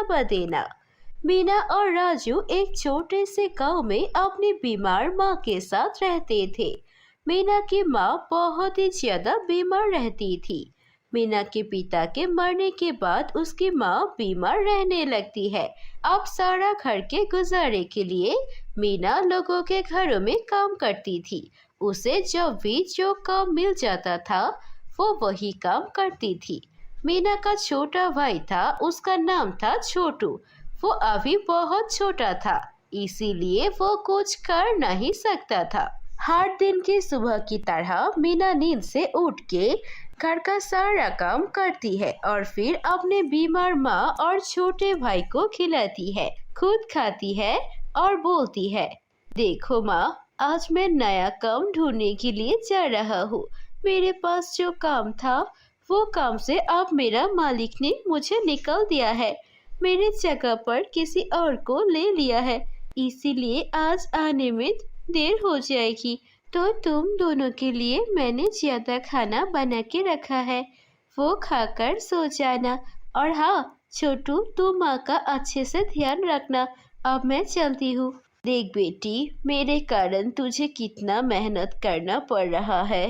दवा देना। मीना और राजू एक छोटे से गांव में अपनी बीमार माँ के साथ रहते थे। मीना की माँ बहुत ही ज्यादा बीमार रहती थी। मीना के पिता के मरने के बाद उसकी माँ बीमार रहने लगती है। अब सारा घर के गुजारे के लिए मीना लोगों के घरों में काम करती थी। उसे जब भी जो काम मिल जाता था वो वही काम करती थी। मीना का छोटा भाई था, उसका नाम था छोटू। वो अभी बहुत छोटा था, इसीलिए वो कुछ कर नहीं सकता था। हर दिन की सुबह की तरह मीना नींद से उठ के घर का सारा काम करती है और फिर अपने बीमार माँ और छोटे भाई को खिलाती है, खुद खाती है और बोलती है, देखो माँ, आज मैं नया काम ढूंढने के लिए जा रहा हूँ। मेरे पास जो काम था वो काम से अब मेरा मालिक ने मुझे निकाल दिया है, मेरे जगह पर किसी और को ले लिया है, इसीलिए आज आने में देर हो जाएगी। तो तुम दोनों के लिए मैंने ज्यादा खाना बना के रखा है, वो खाकर सो जाना। और हाँ छोटू, तू माँ का अच्छे से ध्यान रखना। अब मैं चलती हूँ। देख बेटी, मेरे कारण तुझे कितना मेहनत करना पड़ रहा है।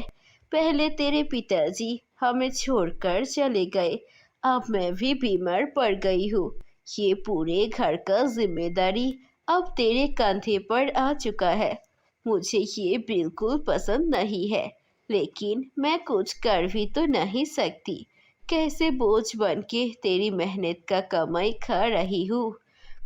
पहले तेरे पिताजी हमें छोड़कर चले गए, अब मैं भी बीमार पड़ गई हूँ। ये पूरे घर का जिम्मेदारी अब तेरे कंधे पर आ चुका है। मुझे ये बिल्कुल पसंद नहीं है, लेकिन मैं कुछ कर भी तो नहीं सकती। कैसे बोझ बन के तेरी मेहनत का कमाई खा रही हूँ।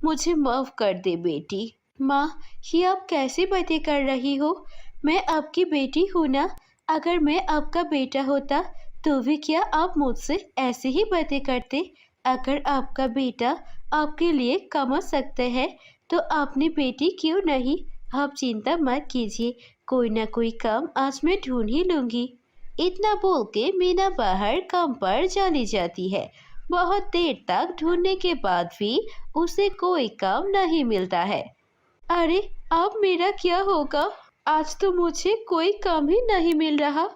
मुझे माफ कर दे बेटी। माँ, ये आप कैसी बातें कर रही हो? मैं आपकी बेटी हूँ ना। अगर मैं आपका बेटा होता तो भी क्या आप मुझसे ऐसे ही बातें करते? अगर आपका बेटा आपके लिए कमा सकते हैं तो अपनी बेटी क्यों नहीं? आप चिंता मत कीजिए, कोई ना कोई काम आज मैं ढूंढ ही लूंगी। इतना बोल के मीना बाहर काम पर चली जाती है। बहुत देर तक ढूंढने के बाद भी उसे कोई काम नहीं मिलता है। अरे अब मेरा क्या होगा? आज तो मुझे कोई काम ही नहीं मिल रहा।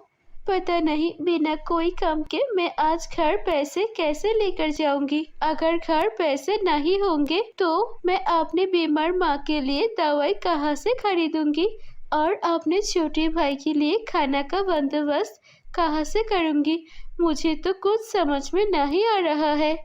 पता नहीं बिना कोई काम के मैं आज घर पैसे कैसे लेकर जाऊंगी। अगर घर पैसे नहीं होंगे तो मैं अपने बीमार माँ के लिए दवाई कहाँ से खरीदूंगी और अपने छोटे भाई के लिए खाना का बंदोबस्त कहाँ से करूंगी? मुझे तो कुछ समझ में नहीं आ रहा है।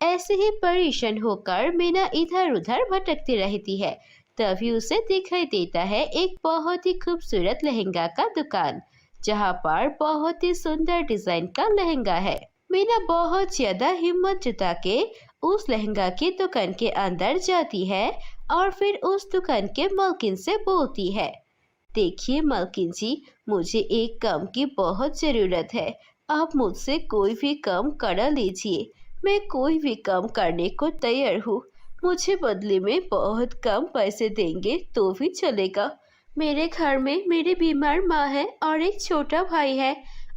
ऐसे ही परेशान होकर मीना इधर उधर भटकती रहती है। तभी उसे दिखाई देता है एक बहुत ही खूबसूरत लहंगा का दुकान, जहाँ पर बहुत ही सुंदर डिजाइन का लहंगा है। मीना बहुत ज्यादा हिम्मत जुटा के उस लहंगा की दुकान के अंदर जाती है और फिर उस दुकान के मालकिन से बोलती है, देखिए मालकिन जी, मुझे एक काम की बहुत जरूरत है। आप मुझसे कोई भी काम करा लीजिए, मैं कोई भी काम करने को तैयार हूँ। मुझे बदले में बहुत कम पैसे देंगे तो भी चलेगा। मेरे घर में मेरी बीमार माँ है और एक छोटा भाई है,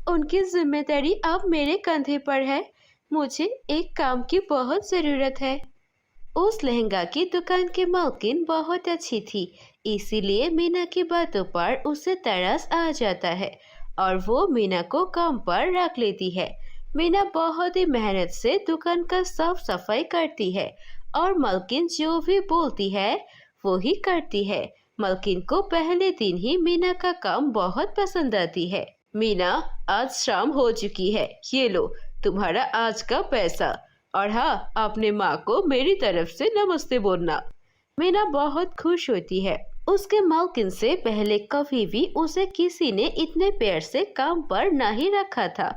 उनकी जिम्मेदारी अब मेरे कंधे पर है। मुझे एक काम की बहुत ज़रूरत है। उस लहंगा की दुकान की मालकिन बहुत अच्छी थी, इसीलिए मीना की बातों पर उसे तरस आ जाता है और वो मीना को काम पर रख लेती है। मीना बहुत ही मेहनत से दुकान का साफ सफाई करती है और मालकिन जो भी बोलती है वो ही करती है। मालकिन को पहले दिन ही मीना का काम बहुत पसंद आती है। मीना, आज शाम हो चुकी है, ये लो तुम्हारा आज का पैसा, और हाँ, अपने माँ को मेरी तरफ से नमस्ते बोलना। मीना बहुत खुश होती है। उसके मालकिन से पहले कभी भी उसे किसी ने इतने प्यार से काम पर नहीं रखा था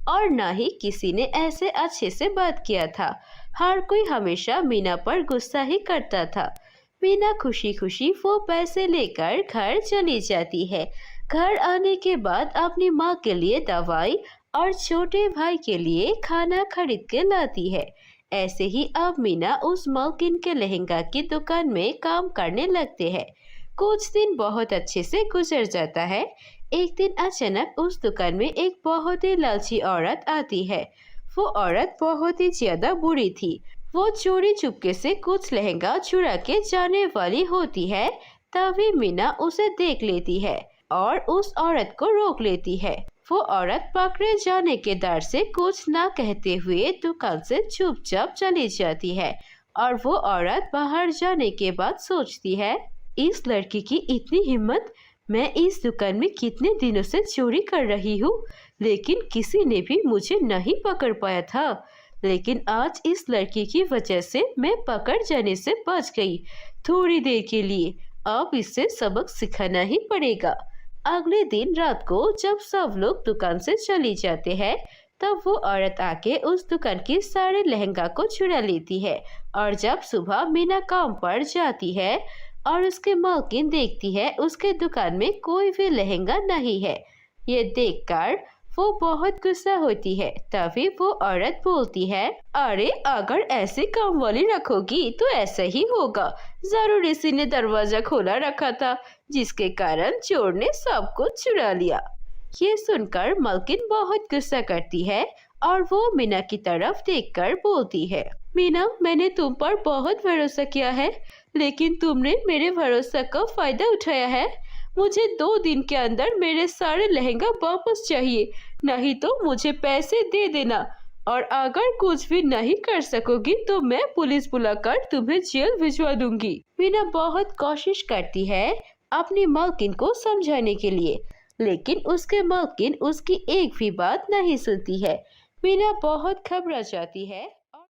और ना ही किसी ने ऐसे अच्छे से बात किया था। हर कोई हमेशा मीना पर गुस्सा ही करता था। मीना खुशी खुशी वो पैसे लेकर घर चली जाती है। घर आने के बाद अपनी माँ के लिए दवाई और छोटे भाई के लिए खाना खरीद के लाती है। ऐसे ही अब मीना उस मालकिन के लहंगा की दुकान में काम करने लगते हैं। कुछ दिन बहुत अच्छे से गुजर जाता है। एक दिन अचानक उस दुकान में एक बहुत ही लालची औरत आती है। वो औरत बहुत ही ज्यादा बुरी थी। वो चोरी चुपके से कुछ लहंगा चुरा के जाने वाली होती है। तभी मीना उसे देख लेती है और उस औरत को रोक लेती है। वो औरत पकड़े जाने के डर से कुछ ना कहते हुए दुकान से चुपचाप चली जाती है और वो औरत बाहर जाने के बाद सोचती है, इस लड़की की इतनी हिम्मत। मैं इस दुकान में कितने दिनों से चोरी कर रही हूँ, लेकिन किसी ने भी मुझे नहीं पकड़ पाया था। लेकिन आज इस लड़की की वजह से मैं पकड़ जाने से बच गई, थोड़ी देर के लिए। अब इससे सबक सिखाना ही पड़ेगा। अगले दिन रात को जब सब लोग दुकान से चली जाते हैं, तब वो औरत आके उस दुकान के सारे लहंगा को चुरा लेती है। और जब सुबह मीना काम पर जाती है और उसके मालकिन देखती है उसके दुकान में कोई भी लहंगा नहीं है, ये देखकर वो बहुत गुस्सा होती है। तभी वो औरत बोलती है, अरे अगर ऐसे काम वाली रखोगी तो ऐसा ही होगा। जरूर इसी ने दरवाजा खोला रखा था, जिसके कारण चोर ने सब कुछ चुरा लिया। ये सुनकर मलकिन बहुत गुस्सा करती है और वो मीना की तरफ देखकर बोलती है, मीना, मैंने तुम पर बहुत भरोसा किया है, लेकिन तुमने मेरे भरोसा का फायदा उठाया है। मुझे 2 दिन के अंदर मेरे सारे लहंगा वापस चाहिए, नहीं तो मुझे पैसे दे देना। और अगर कुछ भी नहीं कर सकोगी तो मैं पुलिस बुलाकर तुम्हें जेल भिजवा दूंगी। मीना बहुत कोशिश करती है अपनी मालकिन को समझाने के लिए, लेकिन उसके मालकिन उसकी एक भी बात नहीं सुनती है। मीना बहुत घबरा जाती है।